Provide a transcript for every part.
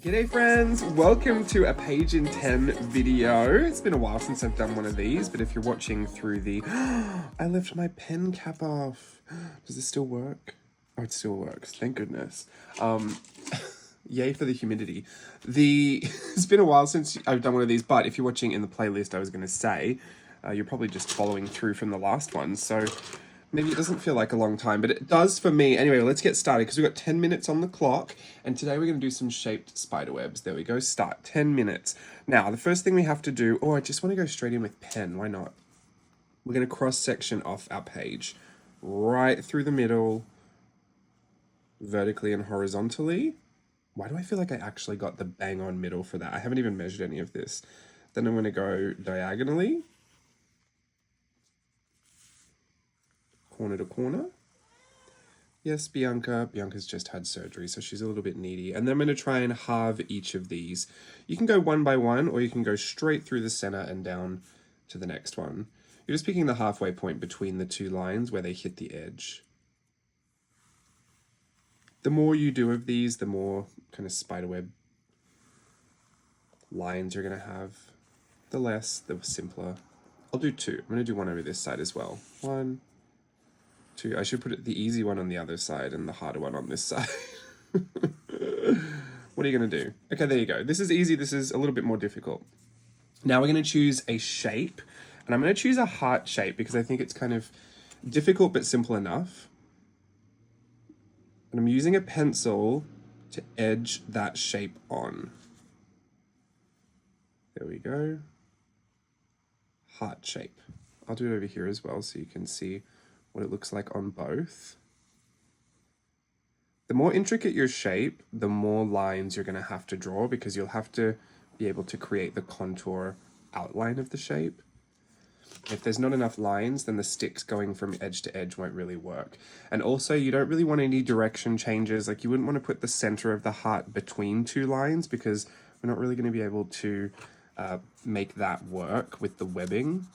G'day friends, welcome to a page in 10 video. It's been a while since I've done one of these, but if you're watching through the... I left my pen cap off. Does this still work? Oh, it still works, thank goodness. Yay for the humidity. It's been a while since I've done one of these, but if you're watching in the playlist, I was going to say, you're probably just following through from the last one, so maybe it doesn't feel like a long time, but it does for me. Anyway, let's get started because we've got 10 minutes on the clock, and today we're going to do some shaped spider webs. There we go, start, 10 minutes. Now, the first thing we have to do, I just want to go straight in with pen, why not? We're going to cross-section off our page, right through the middle, vertically and horizontally. Why do I feel like I actually got the bang on middle for that? I haven't even measured any of this. Then I'm going to go diagonally, corner to corner. Yes, Bianca's just had surgery, so she's a little bit needy. And then I'm going to try and halve each of these. You can go one by one, or you can go straight through the center and down to the next one. You're just picking the halfway point between the two lines where they hit the edge. The more you do of these, the more kind of spiderweb lines you're going to have. The less, the simpler. I'll do two. I'm going to do one over this side as well. 1, 2. I should put the easy one on the other side and the harder one on this side. What are you going to do? Okay, there you go. This is easy. This is a little bit more difficult. Now we're going to choose a shape. And I'm going to choose a heart shape because I think it's kind of difficult but simple enough. And I'm using a pencil to edge that shape on. There we go. Heart shape. I'll do it over here as well so you can see what it looks like on both. The more intricate your shape, the more lines you're going to have to draw because you'll have to be able to create the contour outline of the shape. If there's not enough lines, then the sticks going from edge to edge won't really work. And also, you don't really want any direction changes. Like, you wouldn't want to put the center of the heart between two lines because we're not really going to be able to make that work with the webbing.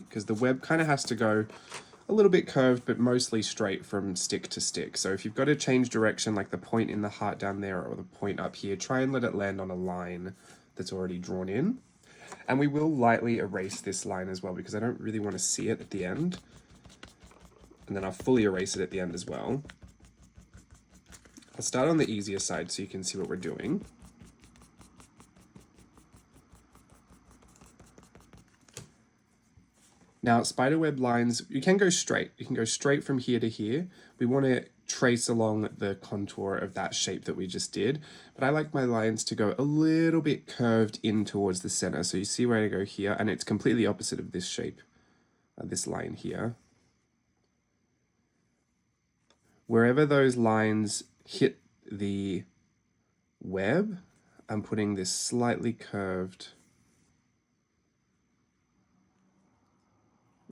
Because the web kind of has to go a little bit curved, but mostly straight from stick to stick. So if you've got to change direction, like the point in the heart down there or the point up here, try and let it land on a line that's already drawn in. And we will lightly erase this line as well because I don't really want to see it at the end. And then I'll fully erase it at the end as well. I'll start on the easier side so you can see what we're doing. Now, spiderweb lines, you can go straight. You can go straight from here to here. We want to trace along the contour of that shape that we just did. But I like my lines to go a little bit curved in towards the center. So you see where I go here, and it's completely opposite of this shape, this line here. Wherever those lines hit the web, I'm putting this slightly curved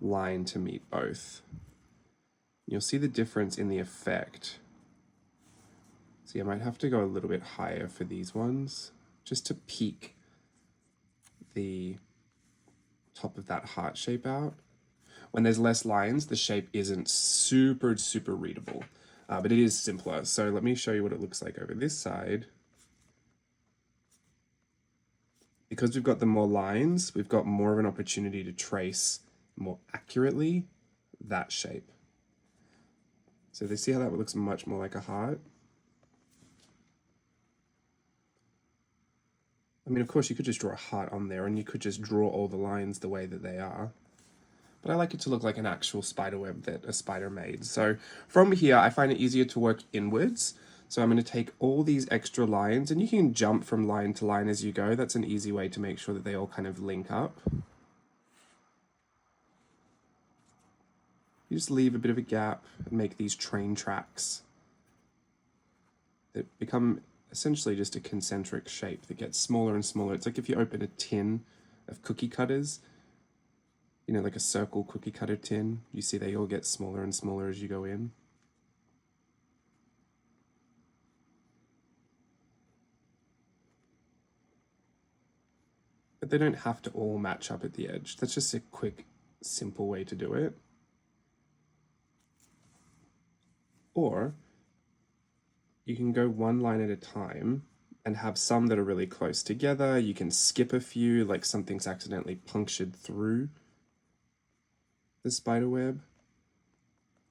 line to meet both. You'll see the difference in the effect. See, I might have to go a little bit higher for these ones, just to peak the top of that heart shape out. When there's less lines, the shape isn't super readable, but it is simpler. So let me show you what it looks like over this side. Because we've got the more lines, we've got more of an opportunity to trace more accurately that shape. So they see how that looks much more like a heart? I mean, of course, you could just draw a heart on there and you could just draw all the lines the way that they are. But I like it to look like an actual spider web that a spider made. So from here, I find it easier to work inwards. So I'm going to take all these extra lines, and you can jump from line to line as you go. That's an easy way to make sure that they all kind of link up. You just leave a bit of a gap and make these train tracks that become essentially just a concentric shape that gets smaller and smaller. It's like if you open a tin of cookie cutters, you know, like a circle cookie cutter tin, you see they all get smaller and smaller as you go in. But they don't have to all match up at the edge. That's just a quick, simple way to do it. Or you can go one line at a time and have some that are really close together. You can skip a few, like something's accidentally punctured through the spider web.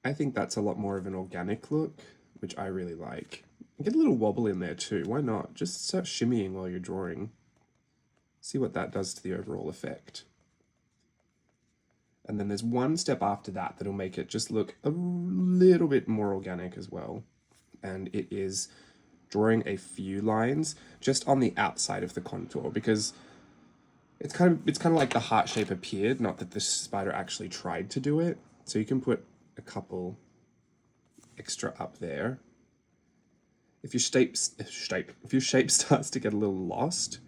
I think that's a lot more of an organic look, which I really like. Get a little wobble in there too, why not? Just start shimmying while you're drawing. See what that does to the overall effect. And then there's one step after that that'll make it just look a little bit more organic as well. And it is drawing a few lines just on the outside of the contour, because it's kind of like the heart shape appeared, not that the spider actually tried to do it. So you can put a couple extra up there. If your shape starts to get a little lost,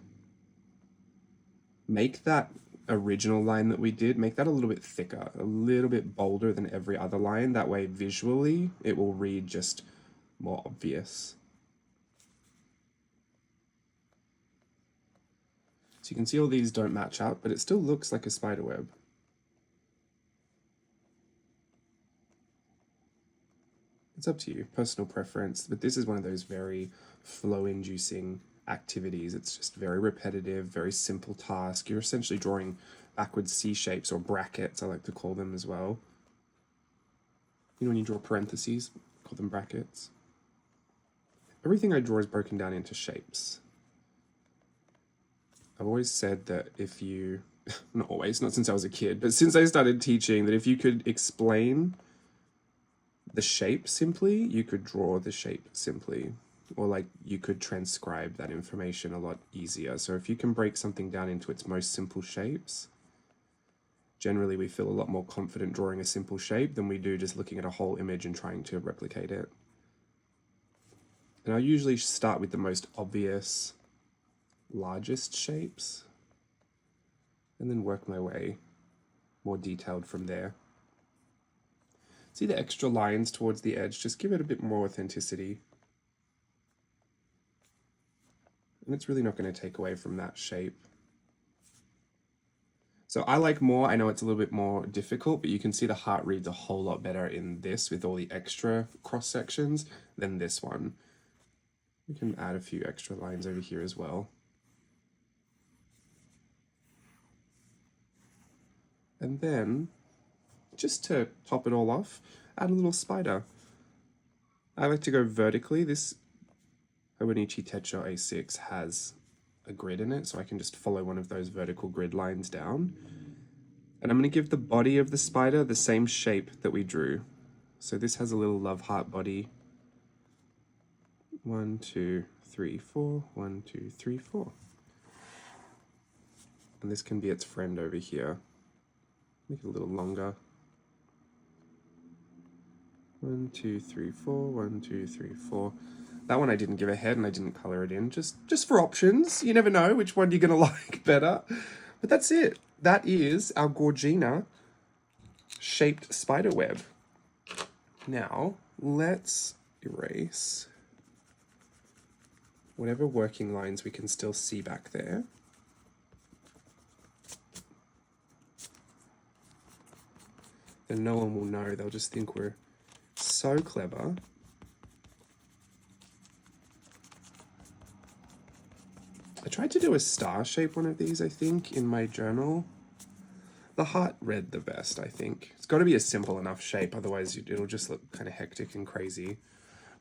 make that original line that we did, make that a little bit thicker, a little bit bolder than every other line. That way visually it will read just more obvious. So you can see all these don't match up, but it still looks like a spider web. It's up to you, personal preference, but this is one of those very flow-inducing activities. It's just very repetitive, very simple task. You're essentially drawing backwards C shapes, or brackets, I like to call them as well. You know, when you draw parentheses, call them brackets. Everything I draw is broken down into shapes. I've always said that if you, not always, not since I was a kid, but since I started teaching, that if you could explain the shape simply, you could draw the shape simply, or like you could transcribe that information a lot easier. So if you can break something down into its most simple shapes, generally we feel a lot more confident drawing a simple shape than we do just looking at a whole image and trying to replicate it. And I usually start with the most obvious, largest shapes, and then work my way more detailed from there. See the extra lines towards the edge, just give it a bit more authenticity. And it's really not going to take away from that shape. So I like more, I know it's a little bit more difficult, but you can see the heart reads a whole lot better in this with all the extra cross sections than this one. We can add a few extra lines over here as well. And then, just to top it all off, add a little spider. I like to go vertically. This Hobonichi Techo A6 has a grid in it, so I can just follow one of those vertical grid lines down. And I'm going to give the body of the spider the same shape that we drew. So this has a little love heart body. 1, 2, 3, 4, 1, 2, 3, 4. And this can be its friend over here. Make it a little longer. 1, 2, 3, 4, 1, 2, 3, 4. That one I didn't give a head and I didn't color it in, just for options. You never know which one you're gonna like better. But that's it. That is our Gorgina shaped spider web. Now, let's erase whatever working lines we can still see back there. Then no one will know, they'll just think we're so clever. I tried to do a star shape one of these, I think, in my journal. The heart read the best, I think. It's got to be a simple enough shape, otherwise it'll just look kind of hectic and crazy.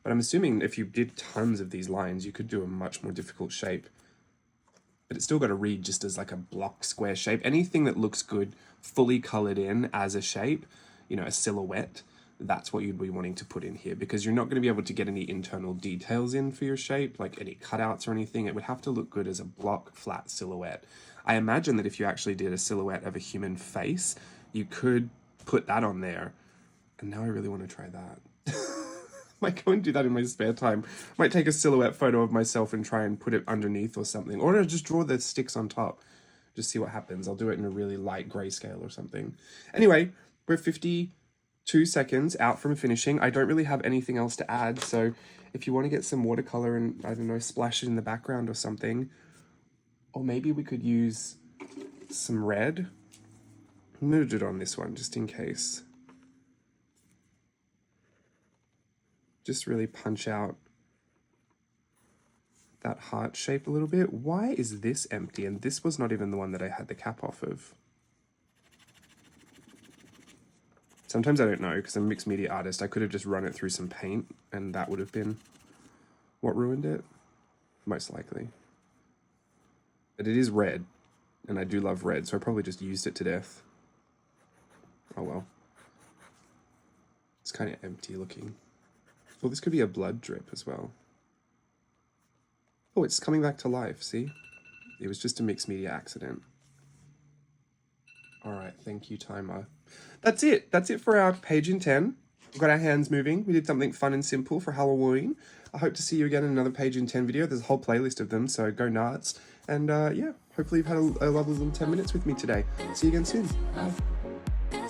But I'm assuming if you did tons of these lines, you could do a much more difficult shape. But it's still got to read just as like a block square shape. Anything that looks good, fully colored in as a shape, you know, a silhouette, that's what you'd be wanting to put in here, because you're not going to be able to get any internal details in for your shape, like any cutouts or anything. It would have to look good as a block flat silhouette. I imagine that if you actually did a silhouette of a human face, you could put that on there. And now I really want to try that. Might go and do that in my spare time. Might take a silhouette photo of myself and try and put it underneath or something. Or I'll just draw the sticks on top. Just see what happens. I'll do it in a really light grayscale or something. Anyway, we're 52 seconds out from finishing. I don't really have anything else to add. So if you want to get some watercolor and, I don't know, splash it in the background or something. Or maybe we could use some red. I'm going to do it on this one just in case. Just really punch out that heart shape a little bit. Why is this empty? And this was not even the one that I had the cap off of. Sometimes I don't know, because I'm a mixed media artist. I could have just run it through some paint, and that would have been what ruined it. Most likely. But it is red, and I do love red, so I probably just used it to death. Oh well. It's kind of empty looking. Well, this could be a blood drip as well. Oh, it's coming back to life, see? It was just a mixed media accident. All right, thank you, timer. That's it. That's it for our page in 10. We've got our hands moving. We did something fun and simple for Halloween. I hope to see you again in another page in 10 video. There's a whole playlist of them, so go nuts. And yeah, hopefully you've had a lovely little 10 minutes with me today. See you again soon. Bye.